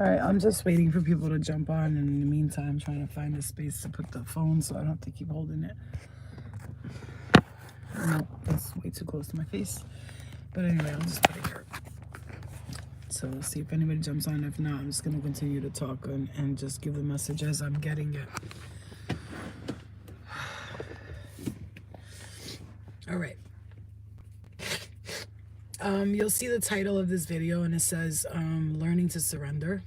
All right, I'm just waiting for people to jump on. And in the meantime, I'm trying to find a space to put the phone so I don't have to keep holding it. No, that's way too close to my face. But anyway, I'll just put it here. So we'll see if anybody jumps on. If not, I'm just going to continue to talk and just give the message as I'm getting it. All right. You'll see the title of this video and it says learning to surrender.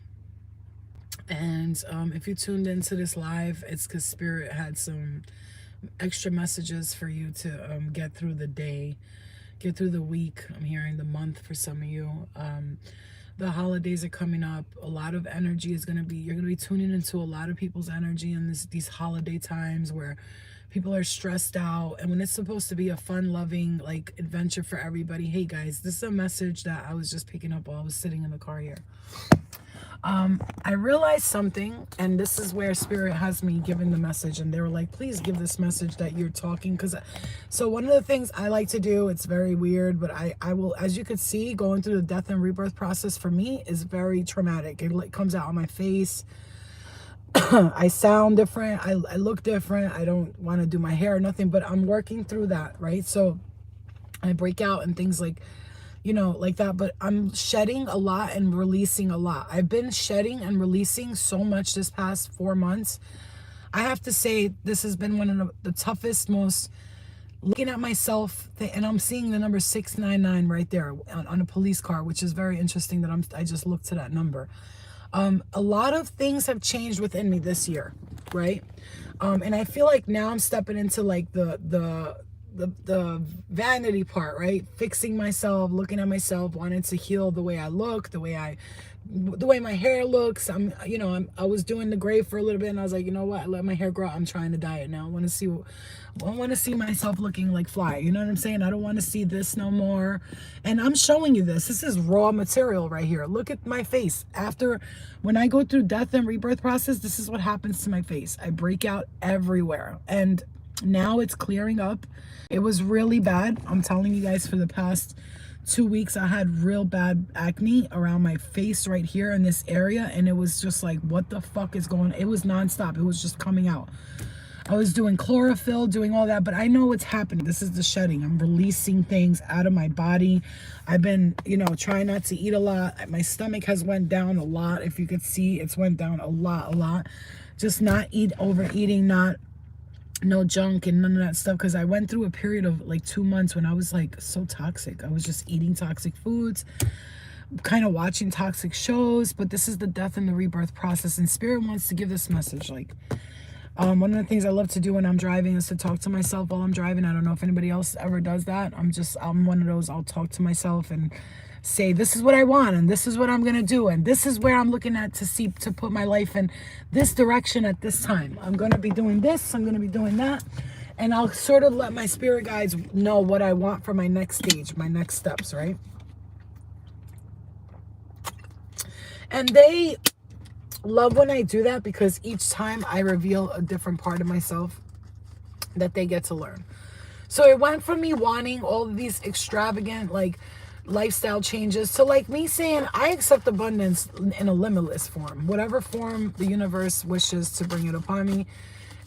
And if you tuned into this live, it's because Spirit had some extra messages for you to get through the day, get through the week. I'm hearing the month for some of you. The holidays are coming up. A lot of energy is going to be, you're going to be tuning into a lot of people's energy in these holiday times where people are stressed out. And when it's supposed to be a fun, loving, like, adventure for everybody. Hey guys, this is a message that I was just picking up while I was sitting in the car here. I realized something, and this is where Spirit has me giving the message, and they were like, please give this message that you're talking, because so one of the things I like to do, it's very weird, but I will, as you could see, going through the death and rebirth process for me is very traumatic. It comes out on my face. I sound different. I look different. I don't want to do my hair or nothing, but I'm working through that, right? So I break out and things like, you know, like that, but I'm shedding a lot and releasing a lot. I've been shedding and releasing so much this past 4 months. I have to say this has been one of the toughest, most, looking at myself, and I'm seeing the number 699 right there on a police car, which is very interesting that I just looked to that number. A lot of things have changed within me this year, right? And I feel like now I'm stepping into like the vanity part, right? Fixing myself, looking at myself, wanting to heal the way I look, the way my hair looks. I was doing the gray for a little bit, and I was like, you know what? I let my hair grow out. I'm trying to dye it now. I want to see myself looking like fly. You know what I'm saying? I don't want to see this no more. And I'm showing you this. This is raw material right here. Look at my face. When I go through death and rebirth process, this is what happens to my face. I break out everywhere. And now it's clearing up. It was really bad. I'm telling you guys, for the past 2 weeks, I had real bad acne around my face right here in this area. And it was just like, what the fuck is going on? It was nonstop. It was just coming out. I was doing chlorophyll, doing all that, but I know what's happening. This is the shedding. I'm releasing things out of my body. I've been, trying not to eat a lot. My stomach has went down a lot. If you could see, it's went down a lot. Just not overeating, no junk and none of that stuff, because I went through a period of like 2 months when I was like so toxic. I was just eating toxic foods, kind of watching toxic shows. But this is the death and the rebirth process, and Spirit wants to give this message. Like, one of the things I love to do when I'm driving is to talk to myself while I'm driving. I don't know if anybody else ever does that. I'm one of those. I'll talk to myself and say, this is what I want, and this is what I'm gonna do, and this is where I'm looking at to put my life in this direction at this time. I'm gonna be doing this, I'm gonna be doing that, and I'll sort of let my spirit guides know what I want for my next stage, my next steps, right? And they love when I do that, because each time I reveal a different part of myself that they get to learn. So it went from me wanting all of these extravagant, like, lifestyle changes to like me saying, I accept abundance in a limitless form. Whatever form the universe wishes to bring it upon me,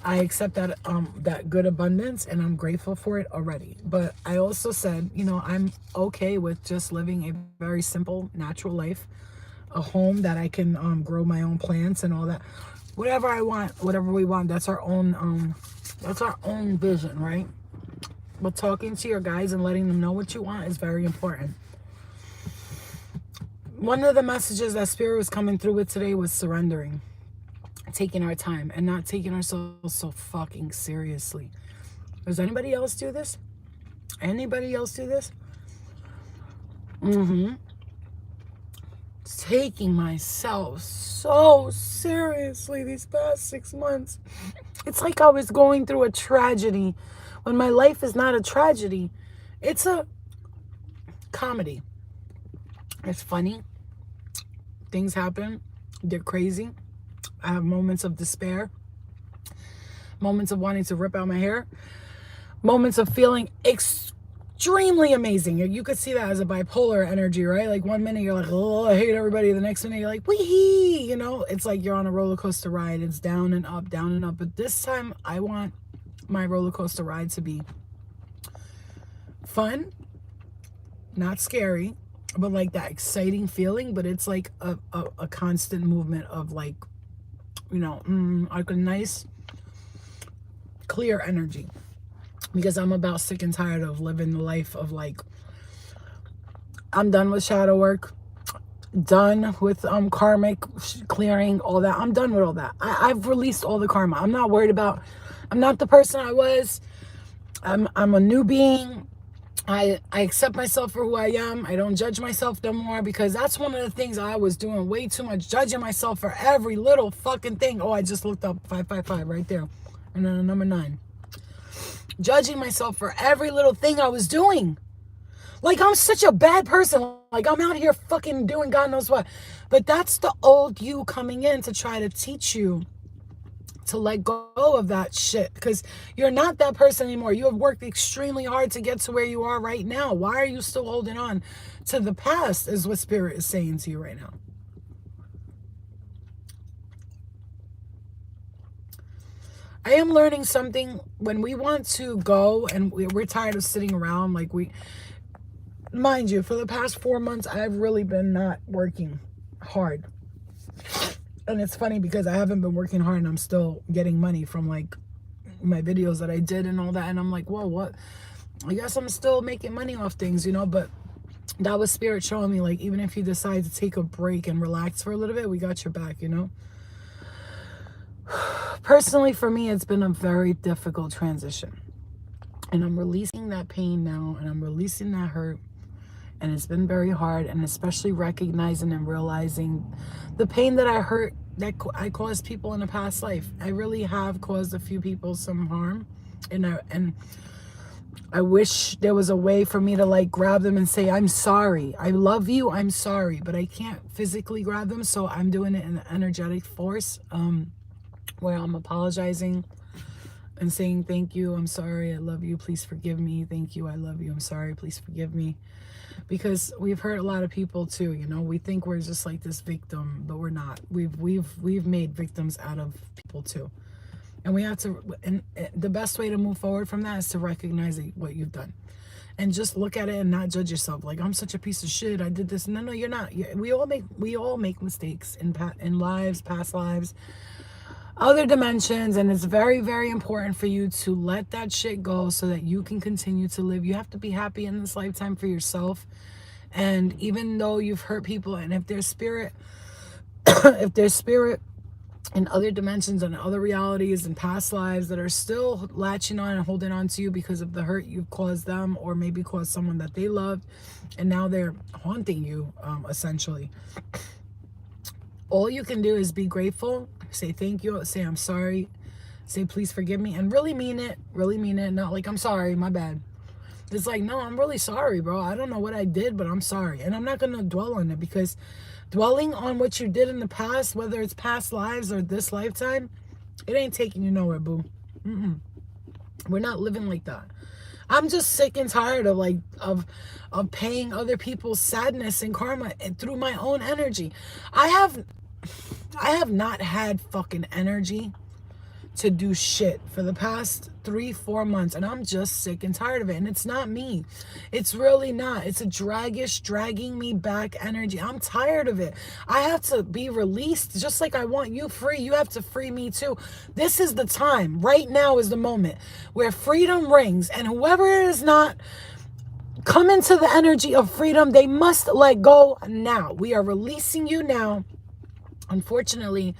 I accept that good abundance, and I'm grateful for it already. But I also said, I'm okay with just living a very simple, natural life, a home that I can grow my own plants and all that. Whatever I want, whatever we want, that's our own vision, right? But talking to your guys and letting them know what you want is very important. One of the messages that Spirit was coming through with today was surrendering, taking our time, and not taking ourselves so fucking seriously. Does anybody else do this? Anybody else do this? Taking myself so seriously these past 6 months. It's like I was going through a tragedy when my life is not a tragedy. It's a comedy. It's funny. Things happen. They're crazy. I have moments of despair. Moments of wanting to rip out my hair. Moments of feeling extremely amazing. You could see that as a bipolar energy, right? Like one minute you're like, oh, I hate everybody. The next minute you're like, wee, you know, it's like you're on a roller coaster ride. It's down and up, down and up. But this time I want my roller coaster ride to be fun, not scary, but like that exciting feeling. But it's like a constant movement of like, you know, like a nice, clear energy. Because I'm about sick and tired of living the life of like, I'm done with shadow work, done with karmic clearing, all that. I'm done with all that. I've released all the karma. I'm not worried about, I'm not the person I was. I'm a new being. I accept myself for who I am. I don't judge myself no more, because that's one of the things I was doing way too much, judging myself for every little fucking thing. Oh, I just looked up 555 right there. And then number 9. Judging myself for every little thing I was doing. Like, I'm such a bad person. Like, I'm out here fucking doing God knows what. But that's the old you coming in to try to teach you to let go of that shit, because you're not that person anymore. You have worked extremely hard to get to where you are right now. Why are you still holding on to the past, is what Spirit is saying to you right now. I am learning something. When we want to go and we're tired of sitting around, like mind you, for the past 4 months, I've really been not working hard. And it's funny because I haven't been working hard and I'm still getting money from like my videos that I did and all that. And I'm like, whoa, what? I guess I'm still making money off things, you know, but that was Spirit showing me, like, even if you decide to take a break and relax for a little bit, we got your back, you know? Personally, for me, it's been a very difficult transition. And I'm releasing that pain now, and I'm releasing that hurt. And it's been very hard, and especially recognizing and realizing the pain that I hurt, that I caused people in a past life. I really have caused a few people some harm. And I wish there was a way for me to like grab them and say, I'm sorry. I love you. I'm sorry. But I can't physically grab them. So I'm doing it in an energetic force, where I'm apologizing and saying, thank you. I'm sorry. I love you. Please forgive me. Thank you. I love you. I'm sorry. Please forgive me. Because we've hurt a lot of people too, you know. We think we're just like this victim, but we're not. We've made victims out of people too. And we have to, and the best way to move forward from that is to recognize what you've done. And just look at it and not judge yourself. Like, I'm such a piece of shit. I did this. No, you're not. We all make mistakes in lives, past lives, other dimensions. And it's very, very important for you to let that shit go so that you can continue to live. You have to be happy in this lifetime for yourself. And even though you've hurt people, and if there's spirit, if there's spirit in other dimensions and other realities and past lives that are still latching on and holding on to you because of the hurt you've caused them, or maybe caused someone that they loved, and now they're haunting you, essentially. All you can do is be grateful, say thank you, say I'm sorry, say please forgive me, and really mean it, not like I'm sorry, my bad. It's like, no, I'm really sorry, bro. I don't know what I did, but I'm sorry. And I'm not going to dwell on it, because dwelling on what you did in the past, whether it's past lives or this lifetime, it ain't taking you nowhere, boo. We're not living like that. I'm just sick and tired of like of paying other people's sadness and karma through my own energy. I have not had fucking energy to do shit for the past 3-4 months, and I'm just sick and tired of it. And it's not me. It's really not. It's a dragging me back energy. I'm tired of it. I have to be released. Just like I want you free, you have to free me too. This is the time. Right now is the moment where freedom rings, and whoever is not come into the energy of freedom, they must let go now. We are releasing you now. Unfortunately,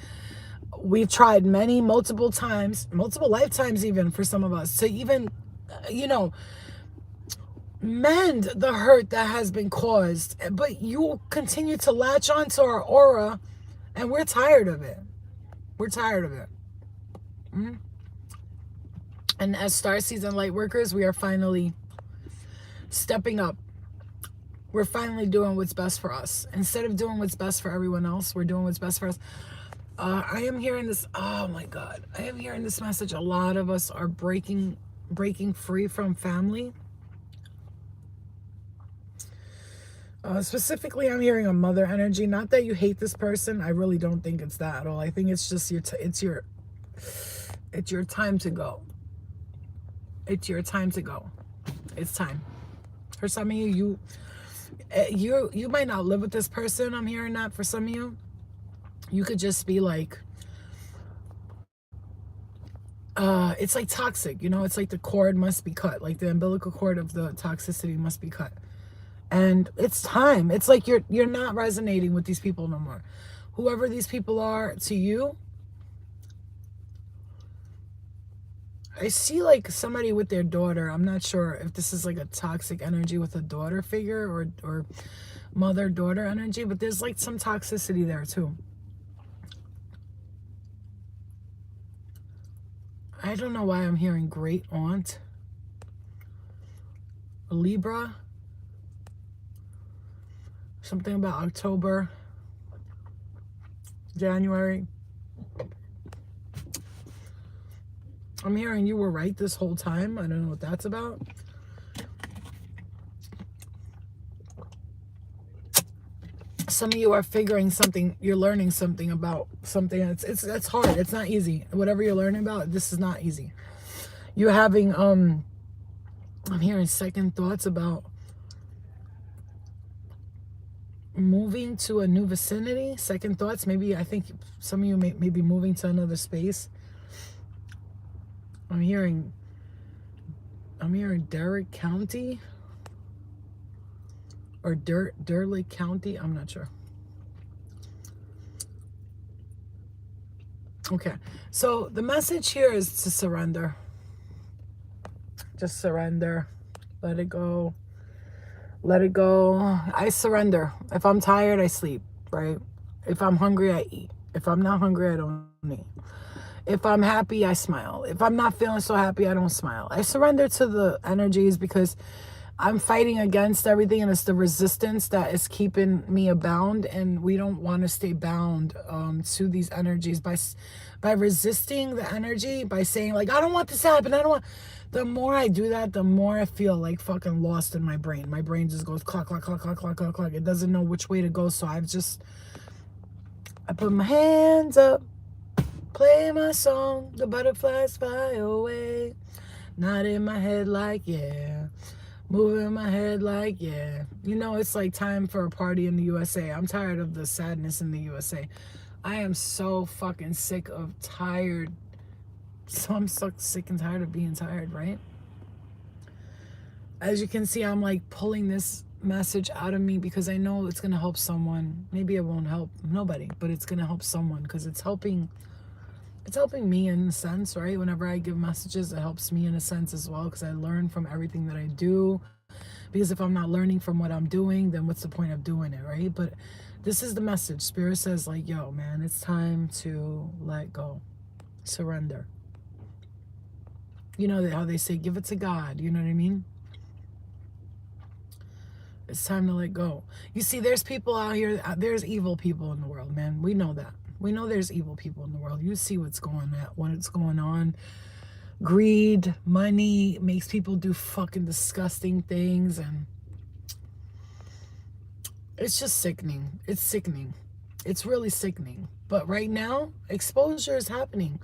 we've tried multiple times, multiple lifetimes even, for some of us, to even, mend the hurt that has been caused. But you continue to latch onto our aura, and we're tired of it. We're tired of it. And as star season light workers, we are finally stepping up. We're finally doing what's best for us. Instead of doing what's best for everyone else, we're doing what's best for us. I am hearing this, oh my God. I am hearing this message. A lot of us are breaking free from family. Specifically, I'm hearing a mother energy. Not that you hate this person. I really don't think it's that at all. I think it's just it's your time to go. It's your time to go. It's time. For some of you, you might not live with this person. I'm hearing that for some of you. You could just be like, it's like toxic, you know, it's like the cord must be cut, like the umbilical cord of the toxicity must be cut. And it's time. It's like you're not resonating with these people no more. Whoever these people are to you, I see like somebody with their daughter. I'm not sure if this is like a toxic energy with a daughter figure or mother-daughter energy, but there's like some toxicity there too. I don't know why I'm hearing great aunt. Libra. Something about October, January. I'm hearing you were right this whole time. I don't know what that's about. Some of you are figuring something, you're learning something about something. It's hard. It's not easy. Whatever you're learning about, this is not easy. You're having I'm hearing second thoughts about moving to a new vicinity. Second thoughts. Maybe I think some of you may be moving to another space. I'm hearing Derrick County or Durley County. I'm not sure. Okay, so the message here is to surrender. Just surrender. Let it go. Let it go. I surrender. If I'm tired, I sleep, right? If I'm hungry, I eat. If I'm not hungry, I don't eat. If I'm happy, I smile. If I'm not feeling so happy, I don't smile. I surrender to the energies because I'm fighting against everything, and it's the resistance that is keeping me bound, and we don't want to stay bound to these energies by resisting the energy, by saying like, I don't want this to happen. I don't want. The more I do that, the more I feel like fucking lost in my brain. My brain just goes clock, clock, clock, clock, clock, clock, clock. It doesn't know which way to go. So I put my hands up, play my song, the butterflies fly away. Not in my head like, yeah. Moving my head like, yeah. You know, it's like time for a party in the USA. I'm tired of the sadness in the USA. I am so fucking sick of tired. So I'm so sick and tired of being tired, right? As you can see, I'm like pulling this message out of me because I know it's going to help someone. Maybe it won't help nobody, but it's going to help someone because it's helping me in a sense, right? Whenever I give messages, it helps me in a sense as well because I learn from everything that I do. Because if I'm not learning from what I'm doing, then what's the point of doing it, right? But this is the message. Spirit says like, yo, man, it's time to let go. Surrender. You know how they say, give it to God. You know what I mean? It's time to let go. You see, there's people out here. There's evil people in the world, man. We know that. We know there's evil people in the world. You see what's going on. Greed, money makes people do fucking disgusting things. And it's just sickening. It's sickening. It's really sickening. But right now, exposure is happening.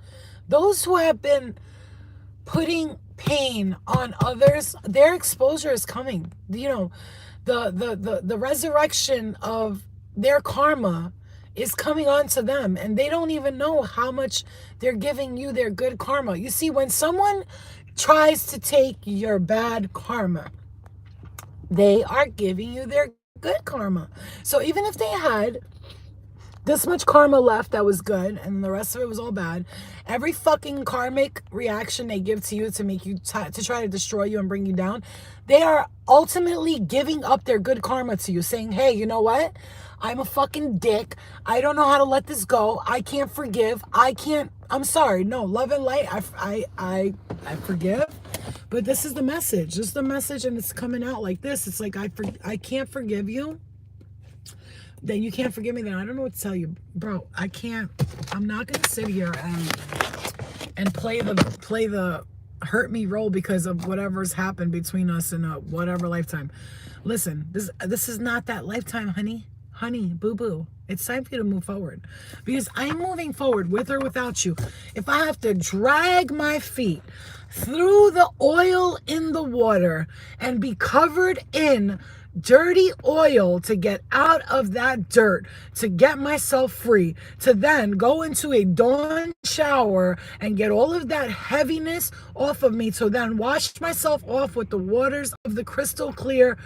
Those who have been putting pain on others, their exposure is coming. You know, the resurrection of their karma is coming on to them, and they don't even know how much they're giving you their good karma. You see, when someone tries to take your bad karma, they are giving you their good karma. So even if they had this much karma left that was good and the rest of it was all bad, every fucking karmic reaction they give to you to make you to try to destroy you and bring you down, they are ultimately giving up their good karma to you, saying, hey, you know what, I'm a fucking dick, I don't know how to let this go, I can't forgive, I'm sorry. No, love and light, I forgive. But this is the message. This is the message, and it's coming out like this. It's like, I can't forgive you. Then you can't forgive me, then I don't know what to tell you. Bro, I'm not going to sit here and play the hurt me role because of whatever's happened between us in a whatever lifetime. Listen, this is not that lifetime, honey. Honey, boo-boo. It's time for you to move forward. Because I'm moving forward with or without you. If I have to drag my feet through the oil in the water and be covered in dirty oil to get out of that dirt, to get myself free, to then go into a dawn shower and get all of that heaviness off of me, to then wash myself off with the waters of the crystal clear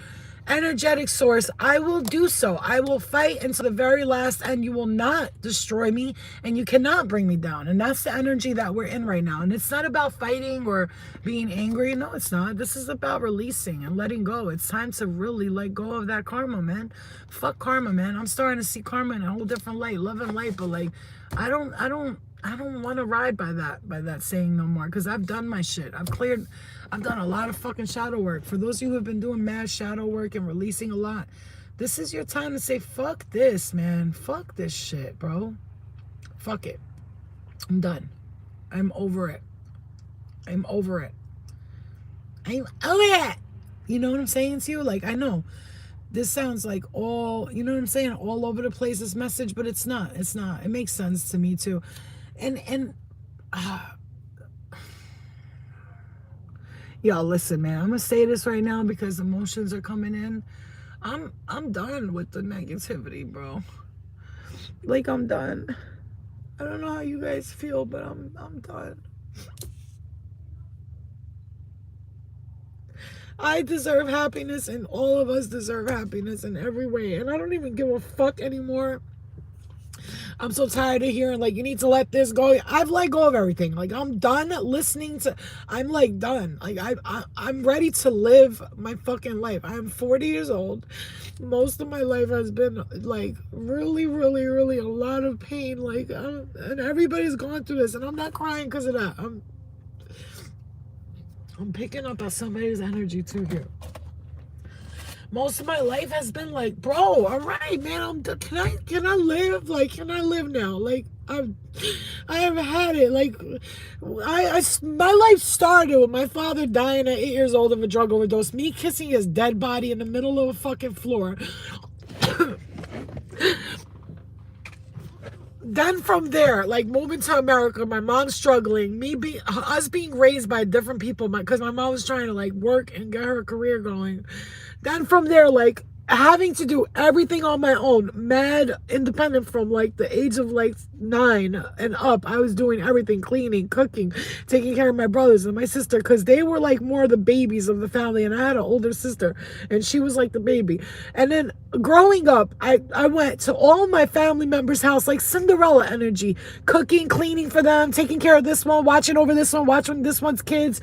energetic source, I will do so. I will fight until the very last, and you will not destroy me, and you cannot bring me down. And that's the energy that we're in right now. And it's not about fighting or being angry. No, it's not. This is about releasing and letting go. It's time to really let go of that karma, man. Fuck karma, man. I'm starting to see karma in a whole different light, love and light. But like, I don't want to ride by that saying no more, because I've done my shit. I've done a lot of fucking shadow work. For those of you who have been doing mad shadow work and releasing a lot, this is your time to say, fuck this, man. Fuck this shit, bro. Fuck it. I'm done. I'm over it. I'm over it. I'm over it. You know what I'm saying to you? Like, I know this sounds like all, you know what I'm saying, all over the place, this message, but it's not. It's not. It makes sense to me too. And y'all, listen, man, I'm gonna say this right now because emotions are coming in. I'm done with the negativity, bro. Like, I'm done. I don't know how you guys feel, but I'm done. I deserve happiness, and all of us deserve happiness in every way. And I don't even give a fuck anymore. I'm so tired of hearing, like, you need to let this go. I've let go of everything. Like, I'm done listening to, I'm, like, done. Like, I'm ready to live my fucking life. I'm 40 years old. Most of my life has been, like, really, really, really a lot of pain. Like, and everybody's gone through this, and I'm not crying because of that. I'm picking up on somebody's energy, too, here. Most of my life has been like, bro, all right, man, can I live? Like, can I live now? Like, I have had it. Like, my life started with my father dying at 8 years old of a drug overdose, me kissing his dead body in the middle of a fucking floor. Then from there, like, moving to America, my mom struggling, us being raised by different people, because my mom was trying to, like, work and get her career going. Then from there, like, having to do everything on my own, mad independent from, like, the age of, like, 9 and up. I was doing everything, cleaning, cooking, taking care of my brothers and my sister, because they were, like, more the babies of the family, and I had an older sister, and she was, like, the baby. And then growing up, I went to all my family members' house, like Cinderella energy, cooking, cleaning for them, taking care of this one, watching over this one, watching this one's kids,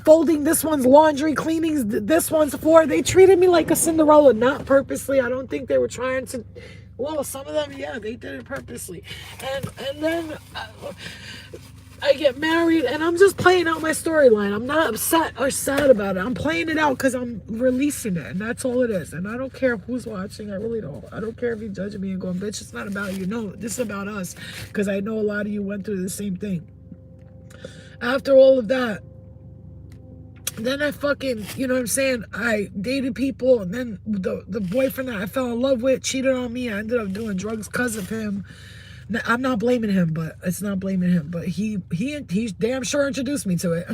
folding this one's laundry, cleaning this one's floor. They treated me like a Cinderella, not purposely. I don't think they were trying to. Well, some of them, yeah, they did it purposely. And then I get married, and I'm just playing out my storyline. I'm not upset or sad about it. I'm playing it out because I'm releasing it, and that's all it is. And I don't care who's watching. I really don't. I don't care if you're judging me and going, bitch, it's not about you. No, this is about us, because I know a lot of you went through the same thing. After all of that, then I fucking, you know what I'm saying, I dated people, and then the boyfriend that I fell in love with cheated on me. I ended up doing drugs because of him. I'm not blaming him, but it's not blaming him. But he damn sure introduced me to it.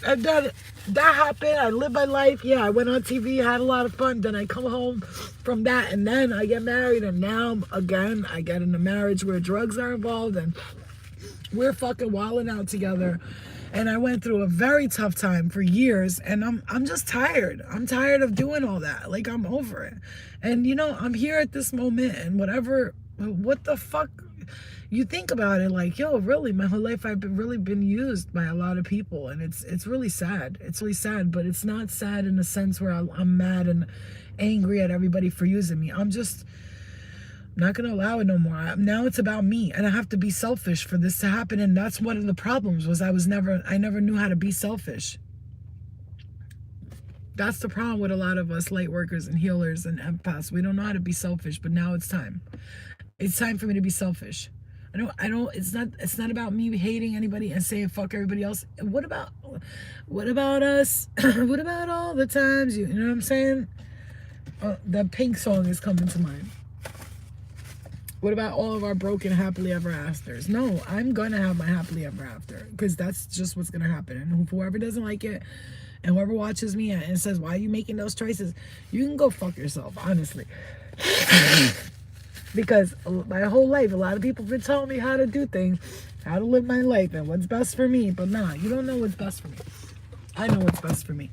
And then that happened. I lived my life. Yeah, I went on TV, had a lot of fun. Then I come home from that, and then I get married. And now, again, I get in a marriage where drugs are involved, and we're fucking wilding out together. And I went through a very tough time for years, and I'm just tired. I'm tired of doing all that. Like, I'm over it. And, you know, I'm here at this moment, and what the fuck, you think about it, like, yo, really, my whole life I've really been used by a lot of people, and it's really sad. It's really sad, but it's not sad in the sense where I'm mad and angry at everybody for using me. I'm just not gonna allow it no more. Now it's about me, and I have to be selfish for this to happen. And that's one of the problems, was I never knew how to be selfish. That's the problem with a lot of us light workers and healers and empaths. We don't know how to be selfish, but now it's time. It's time for me to be selfish. It's not about me hating anybody and saying fuck everybody else. What about us? What about all the times you know what I'm saying? The Pink song is coming to mind. What about all of our broken happily ever afters? No, I'm gonna have my happily ever after, because that's just what's gonna happen. And whoever doesn't like it, and whoever watches me and says, why are you making those choices? You can go fuck yourself, honestly. Because my whole life, a lot of people have been telling me how to do things, how to live my life, and what's best for me. But nah, you don't know what's best for me. I know what's best for me.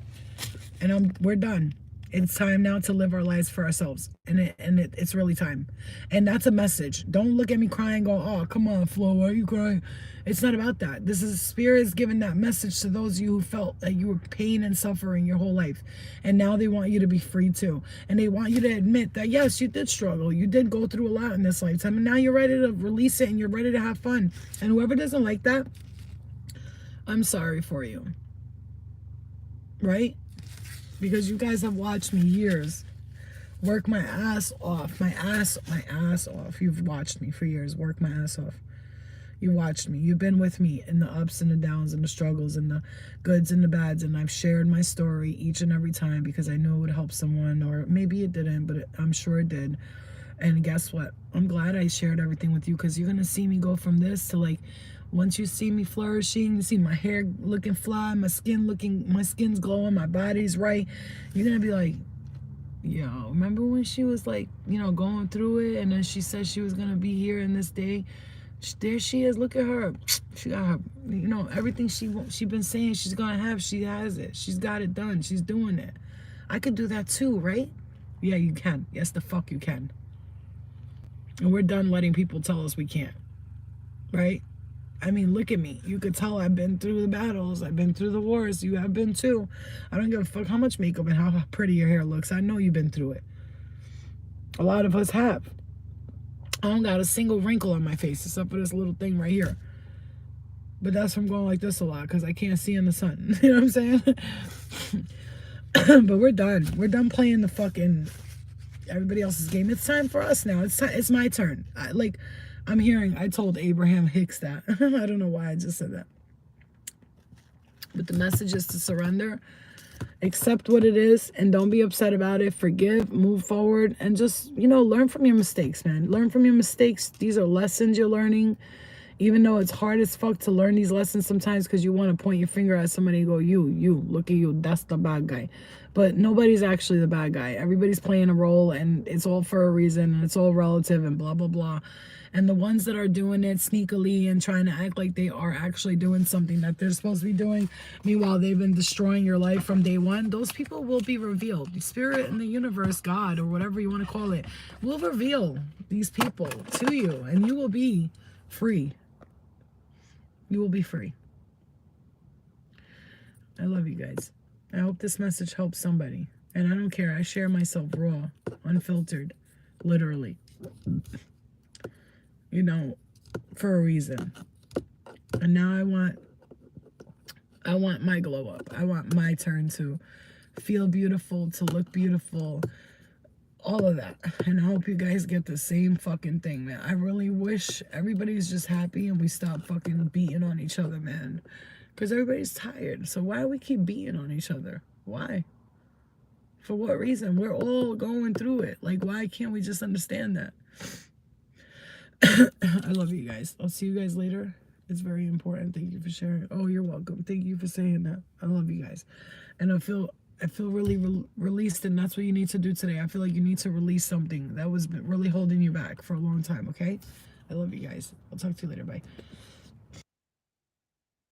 And we're done. It's time now to live our lives for ourselves. It's really time. And that's a message. Don't look at me crying, go, oh, come on, Flo, why are you crying? It's not about that. This is Spirit is giving that message to those of you who felt that you were pain and suffering your whole life. And now they want you to be free too. And they want you to admit that, yes, you did struggle. You did go through a lot in this lifetime. And now you're ready to release it and you're ready to have fun. And whoever doesn't like that, I'm sorry for you. Right? Because you guys have watched me years work my ass off. My ass off. You've watched me for years work my ass off. You watched me. You've been with me in the ups and the downs and the struggles and the goods and the bads. And I've shared my story each and every time because I knew it would help someone, or maybe it didn't, but I'm sure it did. And guess what? I'm glad I shared everything with you, because you're going to see me go from this to, like, once you see me flourishing, you see my hair looking fly, my skin's glowing, my body's right, you're going to be like, yo, remember when she was like, you know, going through it, and then she said she was going to be here in this day? There she is. Look at her. She got her, you know, everything she been saying she's going to have, she has it. She's got it done. She's doing it. I could do that too, right? Yeah, you can. Yes, the fuck you can. And we're done letting people tell us we can't. Right? I mean, look at me. You could tell I've been through the battles. I've been through the wars. You have been too. I don't give a fuck how much makeup and how pretty your hair looks. I know you've been through it. A lot of us have. I don't got a single wrinkle on my face except for this little thing right here. But that's from going like this a lot because I can't see in the sun. You know what I'm saying? But we're done. We're done playing the fucking everybody else's game. It's time for us now. It's my turn. I told Abraham Hicks that. I don't know why I just said that. But the message is to surrender, accept what it is, and don't be upset about it. Forgive, move forward, and just, you know, learn from your mistakes, man. Learn from your mistakes. These are lessons you're learning. Even though it's hard as fuck to learn these lessons sometimes because you want to point your finger at somebody and go, you, look at you, that's the bad guy. But nobody's actually the bad guy. Everybody's playing a role, and it's all for a reason, and it's all relative, and blah, blah, blah. And the ones that are doing it sneakily and trying to act like they are actually doing something that they're supposed to be doing, meanwhile they've been destroying your life from day one, those people will be revealed. The spirit and the universe, God, or whatever you want to call it, will reveal these people to you, and you will be free. You will be free. I love you guys. I hope this message helps somebody. And I don't care. I share myself raw, unfiltered, literally. You know, for a reason. And now I want my glow up. I want my turn to feel beautiful, to look beautiful, all of that. And I hope you guys get the same fucking thing, man. I really wish everybody's just happy and we stop fucking beating on each other, man. Because everybody's tired. So why do we keep beating on each other? Why? For what reason? We're all going through it. Like, why can't we just understand that? I love you guys. I'll see you guys later. It's very important. Thank you for sharing. Oh, you're welcome. Thank you for saying that. I love you guys. And I feel really released, and that's what you need to do today. I feel like you need to release something that was really holding you back for a long time, okay? I love you guys. I'll talk to you later. Bye.